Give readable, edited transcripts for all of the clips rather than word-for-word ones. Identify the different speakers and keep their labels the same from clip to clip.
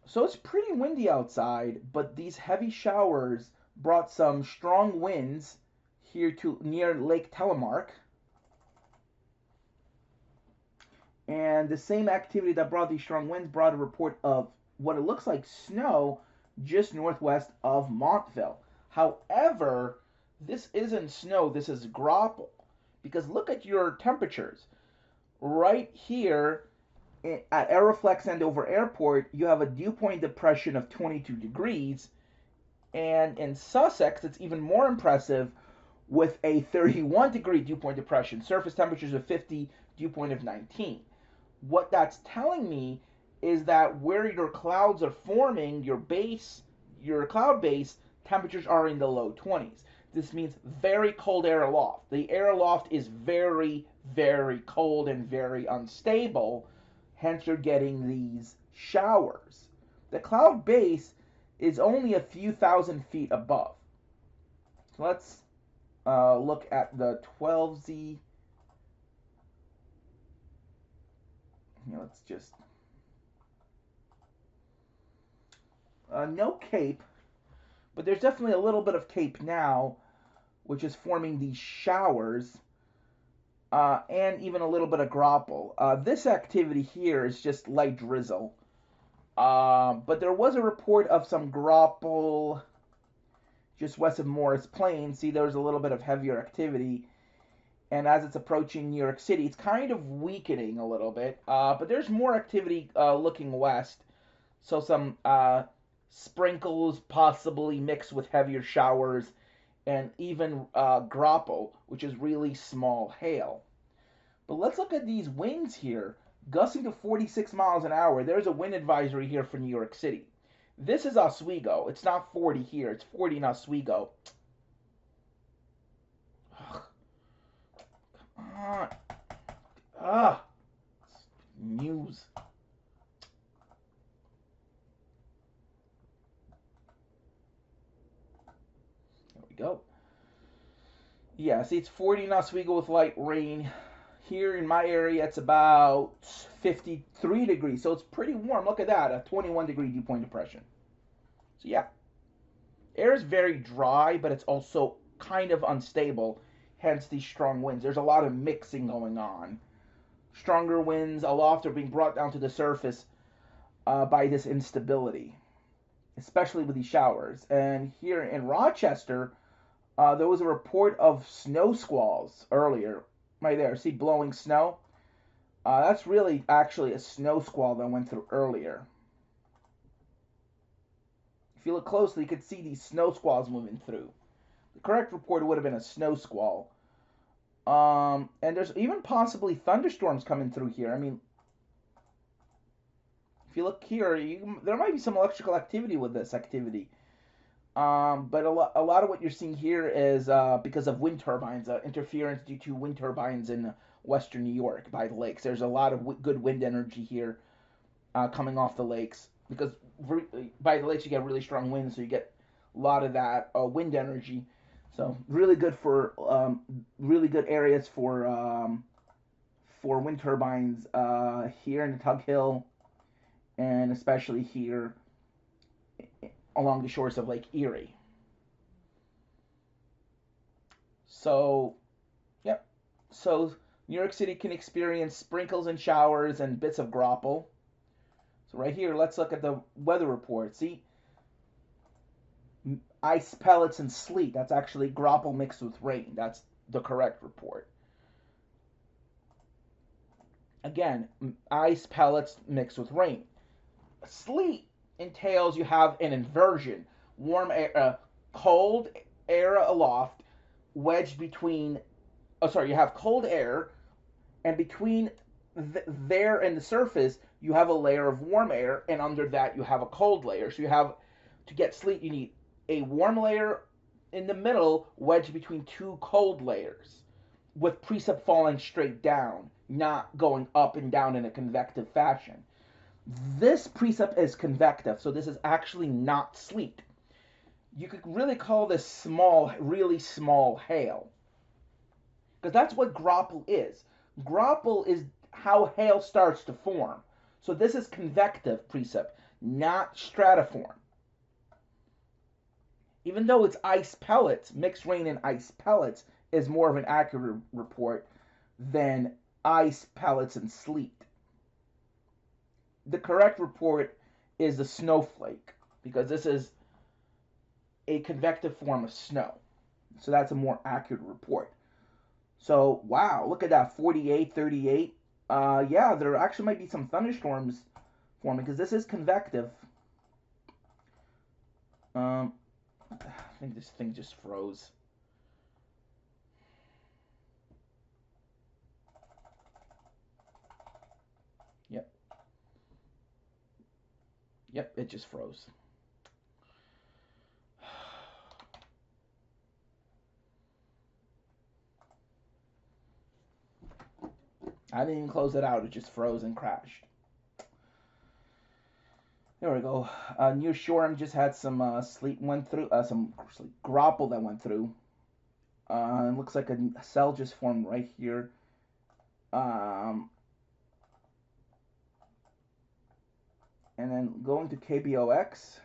Speaker 1: So it's pretty windy outside, but these heavy showers brought some strong winds here to near Lake Telemark. And the same activity that brought these strong winds brought a report of what it looks like snow just northwest of Montville. However, this isn't snow, this is graupel. Because look at your temperatures. Right here at Aeroflex Andover Airport, you have a dew point depression of 22 degrees. And in Sussex, it's even more impressive with a 31-degree dew point depression, surface temperatures of 50, dew point of 19. What that's telling me is that where your clouds are forming, your cloud base, temperatures are in the low 20s. This means very cold air aloft. The air aloft is very, very cold and very unstable, hence you're getting these showers. The cloud base is only a few thousand feet above. So let's look at the 12Z. Let's just no cape, but there's definitely a little bit of cape now, which is forming these showers, and even a little bit of graupel. This activity here is just light drizzle, but there was a report of some graupel just west of Morris Plain. See, there's a little bit of heavier activity, and as it's approaching New York City, it's kind of weakening a little bit, but there's more activity looking west, so some sprinkles possibly mixed with heavier showers, and even graupel, which is really small hail. But let's look at these winds here, gusting to 46 miles an hour. There's a wind advisory here for New York City. This is Oswego. It's not 40 here. It's 40 in Oswego. Ugh. Come on. Ah. News. There we go. Yeah, see, it's 40 in Oswego with light rain. Here in my area, it's about 53 degrees, so it's pretty warm. Look at that, a 21-degree dew point depression. So yeah, air is very dry, but it's also kind of unstable, hence these strong winds. There's a lot of mixing going on. Stronger winds aloft are being brought down to the surface by this instability, especially with these showers. And here in Rochester, there was a report of snow squalls earlier. Right there, see blowing snow? That's really actually a snow squall that went through earlier. If you look closely, you could see these snow squalls moving through. The correct report would have been a snow squall. And there's even possibly thunderstorms coming through here. I mean, if you look here, there might be some electrical activity with this activity. But a lot of what you're seeing here is because of wind turbines, interference due to wind turbines in western New York by the lakes. There's a lot of good wind energy here coming off the lakes because by the lakes you get really strong winds, so you get a lot of that wind energy. So really good for really good areas for wind turbines here in the Tug Hill, and especially here along the shores of Lake Erie. So, yep. So New York City can experience sprinkles and showers and bits of graupel. So right here, let's look at the weather report. See, ice pellets and sleet. That's actually graupel mixed with rain. That's the correct report. Again, ice pellets mixed with rain. Sleet entails you have an inversion, warm air, cold air aloft, wedged between. Oh, sorry, you have cold air, and between there and the surface, you have a layer of warm air, and under that you have a cold layer. So you have to get sleet, you need a warm layer in the middle, wedged between two cold layers, with precip falling straight down, not going up and down in a convective fashion. This precip is convective, so this is actually not sleet. You could really call this small, really small hail. Because that's what graupel is. Graupel is how hail starts to form. So this is convective precip. not stratiform. Even though it's ice pellets, mixed rain and ice pellets is more of an accurate report than ice pellets and sleet. The correct report is the snowflake, because this is a convective form of snow. So that's a more accurate report. So, wow, look at that, 48, 38. Yeah, there actually might be some thunderstorms forming, because this is convective. I think this thing just froze. Yep. Yep, it just froze. I didn't even close it out. It just froze and crashed. There we go. Near Shoreham just had some sleet went through, some graupel that went through. It looks like a cell just formed right here. And then going to KBOX.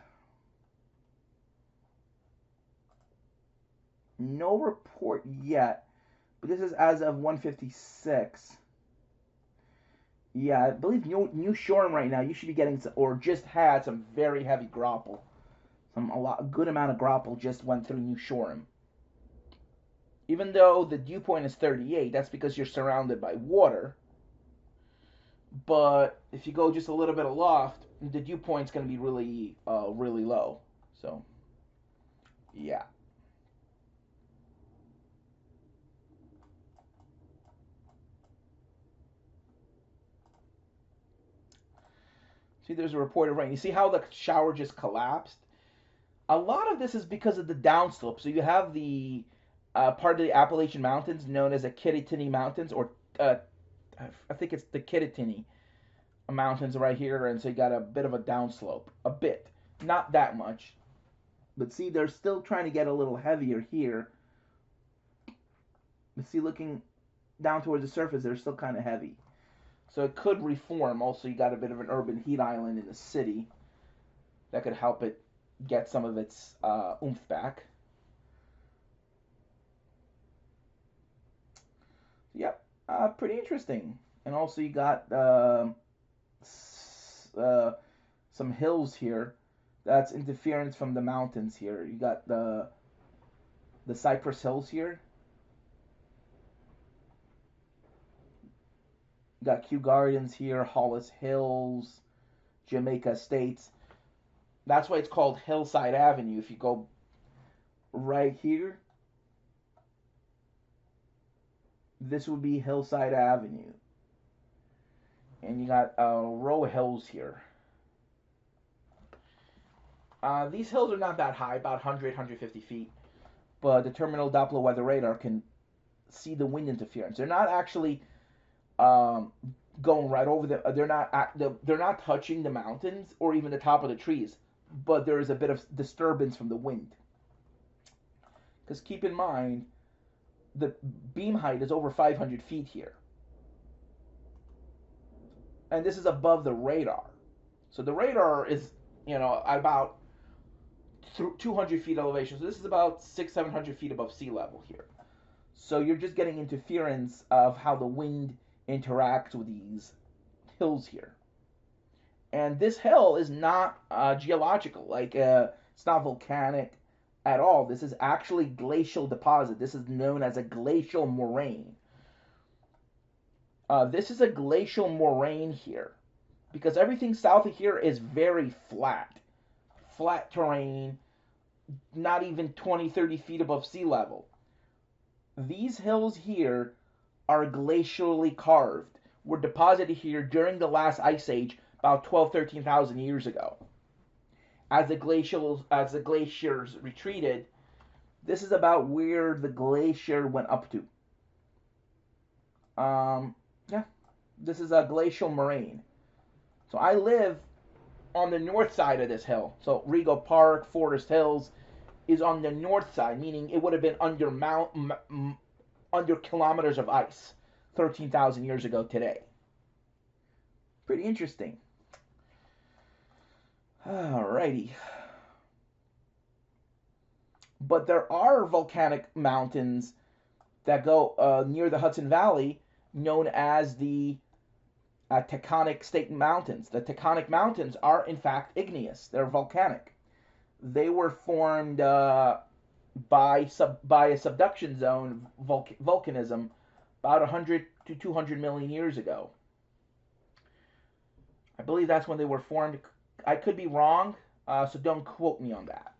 Speaker 1: No report yet, but this is as of 1:56. Yeah, I believe New Shoreham right now, you should be getting some, or just had some very heavy graupel. A good amount of graupel just went through New Shoreham. Even though the dew point is 38, that's because you're surrounded by water. But if you go just a little bit aloft, the dew point's going to be really, really low. So, yeah. See, there's a report of rain. You see how the shower just collapsed? A lot of this is because of the downslope. So you have the part of the Appalachian Mountains known as the Kittatinny Mountains, or I think it's the Kittatinny Mountains right here, and so you got a bit of a downslope. A bit. Not that much. But see, they're still trying to get a little heavier here. But see, looking down towards the surface, they're still kind of heavy. So it could reform. Also, you got a bit of an urban heat island in the city that could help it get some of its oomph back. Yep, pretty interesting. And also, you got some hills here. That's interference from the mountains here. You got the Cypress Hills here. You got Kew Gardens here, Hollis Hills, Jamaica Estates. That's why it's called Hillside Avenue. If you go right here, this would be Hillside Avenue. And you got row of hills here. These hills are not that high, about 100, 150 feet. But the terminal Doppler weather radar can see the wind interference. They're not actually going right over they're not touching the mountains or even the top of the trees, but there is a bit of disturbance from the wind. Because keep in mind, the beam height is over 500 feet here, and this is above the radar. So the radar is, about 200 feet elevation. So this is about 700 feet above sea level here. So you're just getting interference of how the wind interacts with these hills here. And this hill is not geological, like it's not volcanic at all. This is actually glacial deposit. This is known as a glacial moraine. This is a glacial moraine here, because everything south of here is very flat terrain, not even 20, 30 feet above sea level. These hills here are glacially carved, were deposited here during the last ice age about 12, 13,000 years ago. As the glaciers retreated, this is about where the glacier went up to. Yeah, this is a glacial moraine. So I live on the north side of this hill. So Rego Park, Forest Hills is on the north side, meaning it would have been under kilometers of ice 13,000 years ago today. Pretty interesting. Alrighty. But there are volcanic mountains that go near the Hudson Valley, known as the Tectonic State Mountains. The Tectonic Mountains are, in fact, igneous. They're volcanic. They were formed by a subduction zone volcanism about 100 to 200 million years ago. I believe that's when they were formed. I could be wrong, so don't quote me on that.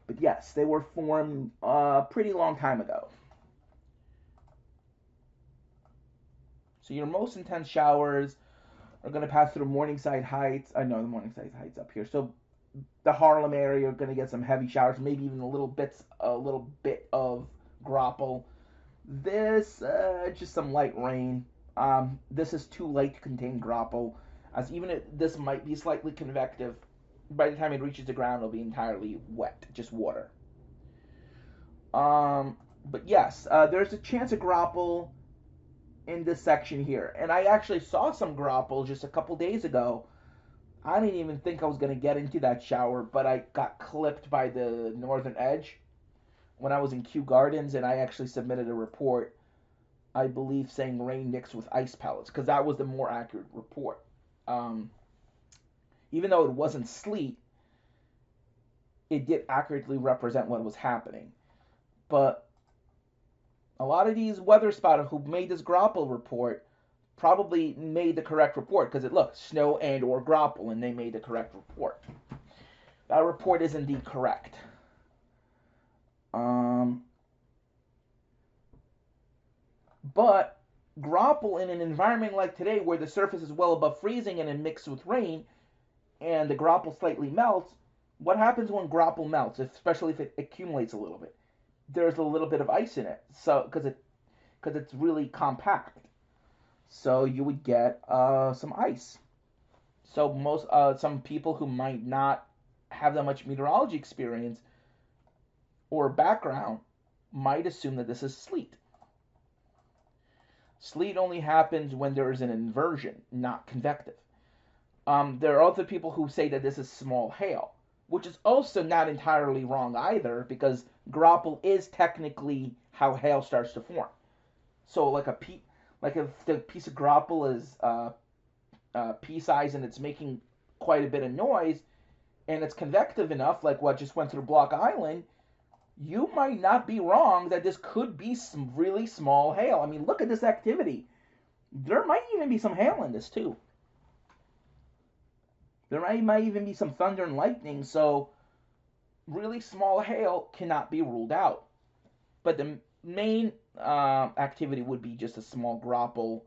Speaker 1: But yes, they were formed a pretty long time ago. So your most intense showers are going to pass through Morningside Heights. I know the Morningside Heights up here. So the Harlem area are going to get some heavy showers, maybe even a little bit of graupel. This just some light rain. This is too light to contain graupel, as even if this might be slightly convective, by the time it reaches the ground, it'll be entirely wet, just water. But yes, there's a chance of graupel in this section here, and I actually saw some graupel just a couple days ago. I didn't even think I was going to get into that shower, but I got clipped by the northern edge when I was in Kew Gardens, and I actually submitted a report, I believe, saying rain mixed with ice pellets, because that was the more accurate report. Even though it wasn't sleet, it did accurately represent what was happening. But a lot of these weather spotters who made this graupel report probably made the correct report, because it looked snow and or graupel, and they made the correct report. That report is indeed correct. But graupel in an environment like today, where the surface is well above freezing and it mixes with rain, and the graupel slightly melts, what happens when graupel melts, especially if it accumulates a little bit? There's a little bit of ice in it, so because it's really compact. So you would get some ice. So some people who might not have that much meteorology experience or background might assume that this is sleet. Sleet only happens when there is an inversion, not convective. There are other people who say that this is small hail, which is also not entirely wrong either, because graupel is technically how hail starts to form. So like if the piece of graupel is pea size and it's making quite a bit of noise, and it's convective enough, like what just went through Block Island, you might not be wrong that this could be some really small hail. I mean, look at this activity. There might even be some hail in this too. There might even be some thunder and lightning, so really small hail cannot be ruled out. But the main activity would be just a small graupel,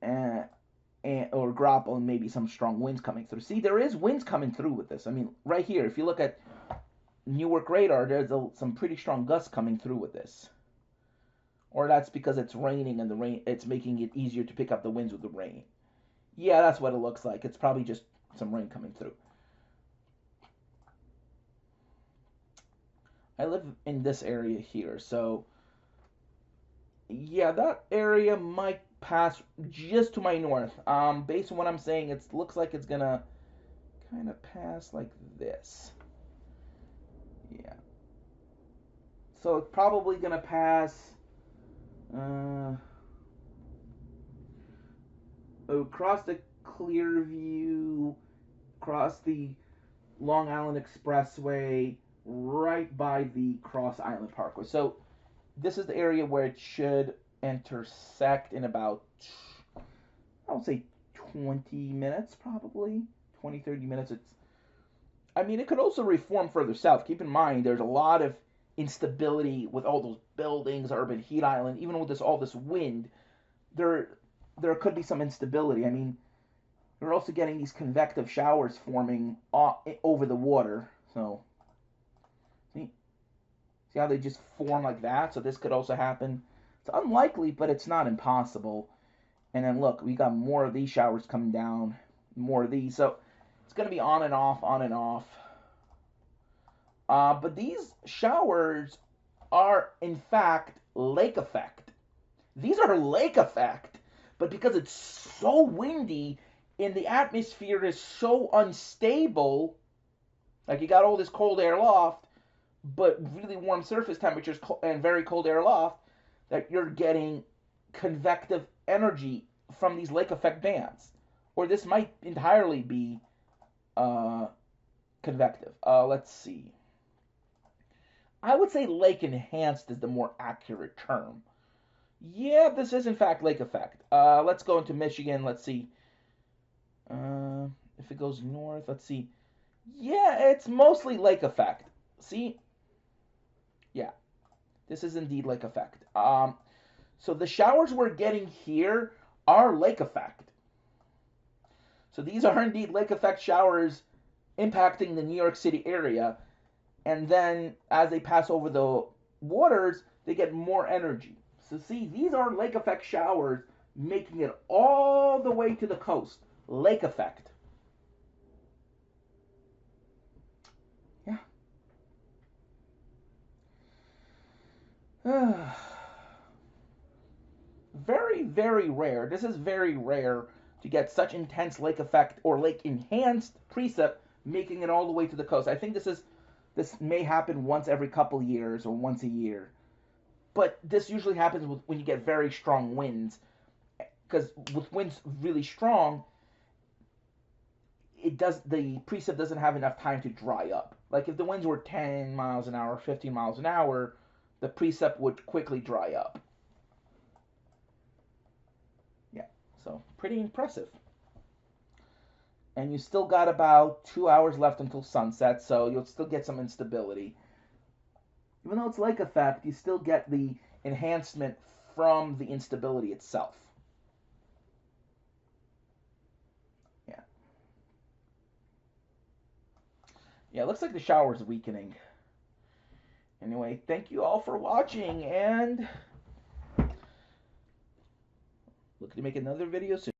Speaker 1: or graupel, and maybe some strong winds coming through. See, there is winds coming through with this. I mean, right here, if you look at Newark radar, there's some pretty strong gusts coming through with this. Or that's because it's raining and the rain, it's making it easier to pick up the winds with the rain. Yeah, that's what it looks like. It's probably just some rain coming through. I live in this area here, so yeah, that area might pass just to my north. Based on what I'm saying, it looks like it's gonna kind of pass like this. Yeah. So it's probably gonna pass across the Clearview, across the Long Island Expressway, right by the Cross Island Parkway. So this is the area where it should intersect in about, I would say, 20 minutes, probably 20-30 minutes. I mean, it could also reform further south. Keep in mind, there's a lot of instability with all those buildings, urban heat island. Even with all this wind, there could be some instability. I mean, we're also getting these convective showers forming over the water. So see how they just form like that? So this could also happen. It's unlikely, but it's not impossible. And then look, we got more of these showers coming down, more of these. So it's going to be on and off, on and off. But these showers are, in fact, lake effect. These are lake effect, but because it's so windy, and the atmosphere is so unstable, like you got all this cold air loft, but really warm surface temperatures and very cold air loft, that you're getting convective energy from these lake effect bands. Or this might entirely be convective. Let's see. I would say lake enhanced is the more accurate term. Yeah, this is in fact lake effect. Let's go into Michigan. Let's see. If it goes north, let's see. Yeah, it's mostly lake effect. See? Yeah, this is indeed lake effect. So the showers we're getting here are lake effect. So these are indeed lake effect showers impacting the New York City area. And then as they pass over the waters, they get more energy. So see, these are lake effect showers making it all the way to the coast. Lake effect. Yeah. Very, very rare. This is very rare to get such intense lake effect or lake enhanced precip making it all the way to the coast. I think this may happen once every couple years or once a year. But this usually happens when you get very strong winds, because with winds really strong, the precip doesn't have enough time to dry up. Like if the winds were 10 miles an hour, 15 miles an hour, the precip would quickly dry up. Yeah, so pretty impressive. And you still got about 2 hours left until sunset, so you'll still get some instability. Even though it's lake effect, you still get the enhancement from the instability itself. Yeah. Yeah, it looks like the shower is weakening. Anyway, thank you all for watching, and looking to make another video soon.